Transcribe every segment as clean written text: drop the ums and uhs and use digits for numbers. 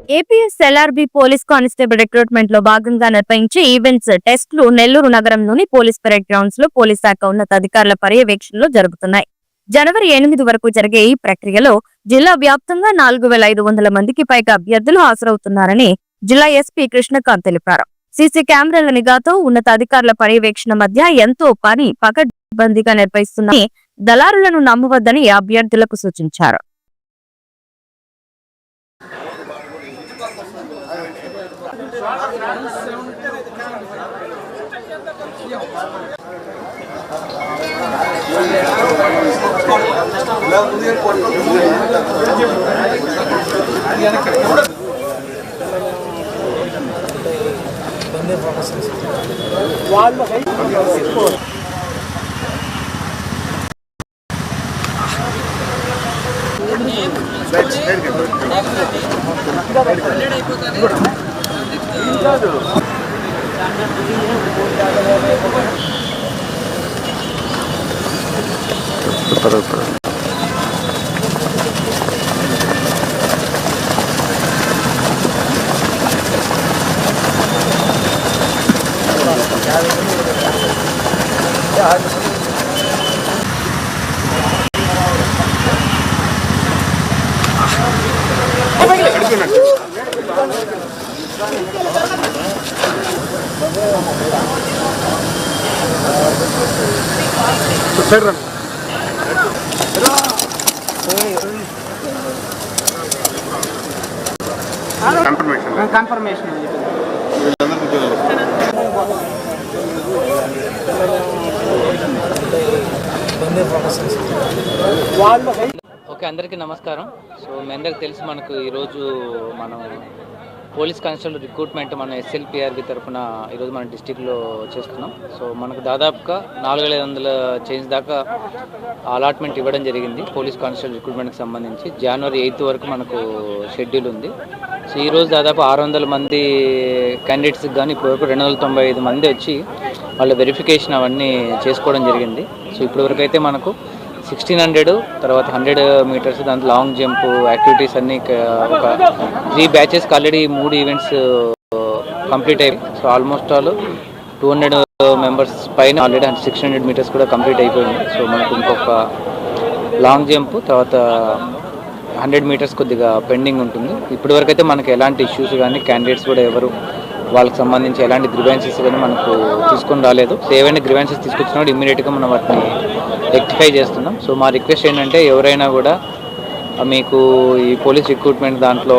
APS ఎల్ఆర్బి police constable recruitment లో భాగంగా నిర్వహించే ఈవెంట్స్ టెస్టులు నెల్లూరు నగరంలోని పోలీస్ పరేడ్ గ్రౌండ్స్ లో పోలీస్ శాఖ ఉన్నతాధికారుల పర్యవేక్షణలో జరుగుతున్నాయి. జనవరి 8 వరకు జరిగే ఈ ప్రక్రియలో జిల్లా వ్యాప్తంగా 4500 మందికి పైగా అభ్యర్థులు హాజరవుతున్నారని జిల్లా ఎస్పీ కృష్ణకాంత్ తెలిపారు. సీసీ కెమెరాల నిఘాతో ఉన్నతాధికారుల పర్యవేక్షణ మధ్య ఎంతో పని పకడ్బందీగా నిర్వహిస్తున్నారని దళారులను నమ్మవద్దని అభ్యర్థులకు సూచించారు. కన్ఫర్మేషన్ ఓకే, అందరికీ నమస్కారం. సో మీ అందరికి తెలిసి మనకు ఈరోజు మనం పోలీస్ కానిస్టేబుల్ రిక్రూట్మెంట్ మనం ఎస్ఎల్పిఆర్బి తరఫున ఈరోజు మన డిస్టిక్లో చేస్తున్నాం. సో మనకు దాదాపుగా 4500 చేంజ్ దాకా అలాట్మెంట్ ఇవ్వడం జరిగింది పోలీస్ కానిస్టేబుల్ రిక్రూట్మెంట్కి సంబంధించి. జనవరి 8 వరకు మనకు షెడ్యూల్ ఉంది. సో ఈరోజు దాదాపు 600 మంది క్యాండిడేట్స్కి కానీ ఇప్పటివరకు 295 మంది వచ్చి వాళ్ళ వెరిఫికేషన్ అవన్నీ చేసుకోవడం జరిగింది. సో ఇప్పటివరకు అయితే మనకు 1600 తర్వాత 100 మీటర్స్, దాంట్లో లాంగ్ జంప్ యాక్టివిటీస్ అన్నీ ఒక 3 బ్యాచెస్కి ఆల్రెడీ 3 ఈవెంట్స్ కంప్లీట్ అయ్యాయి. సో ఆల్మోస్ట్ ఆల్ 200 మెంబర్స్ పైన ఆల్రెడీ 600 మీటర్స్ కూడా కంప్లీట్ అయిపోయింది. సో మనకు ఇంకొక లాంగ్ జంప్ తర్వాత 100 మీటర్స్ కొద్దిగా పెండింగ్ ఉంటుంది. ఇప్పటివరకు అయితే మనకు ఎలాంటి ఇష్యూస్ కానీ క్యాండిడేట్స్ కూడా ఎవరు వాళ్ళకి సంబంధించి ఎలాంటి గ్రివెన్సెస్ కానీ మనకు తీసుకొని రాలేదు. సో ఏవైనా గ్రివెన్సెస్ తీసుకొచ్చినప్పుడు ఇమ్మీడియట్గా మనం వాటిని రెక్టిఫై చేస్తున్నాం. సో మా రిక్వెస్ట్ ఏంటంటే ఎవరైనా కూడా మీకు ఈ పోలీస్ రిక్రూట్మెంట్ దాంట్లో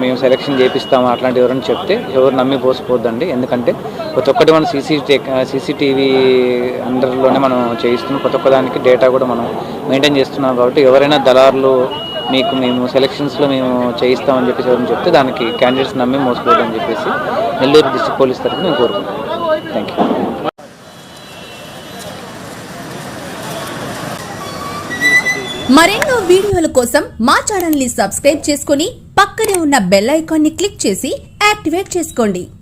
మేము సెలెక్షన్ చేపిస్తాము అట్లాంటి ఎవరైనా చెప్తే ఎవరు నమ్మి పోసిపోద్దండి. ఎందుకంటే ప్రతి ఒక్కటి మనం సీసీటీవీ అండర్లోనే మనం చేయిస్తున్నాం. ప్రతి ఒక్కదానికి డేటా కూడా మనం మెయింటైన్ చేస్తున్నాం. కాబట్టి ఎవరైనా దళారులు మీకు మేము సెలక్షన్స్లో మేము చేయిస్తామని చెప్పేసి ఎవరైనా చెప్తే దానికి క్యాండిడేట్స్ నమ్మి మోసపోద్దని చెప్పేసి నెల్లూరు డిస్ట్రిక్ట్ పోలీస్ తరఫున మేము కోరుకుంటున్నాం. Thank you. మరెన్నో వీడియోల కోసం మా ఛానల్ ని సబ్స్క్రైబ్ చేసుకుని పక్కనే ఉన్న బెల్ ఐకాన్ ని క్లిక్ చేసి యాక్టివేట్ చేసుకోండి.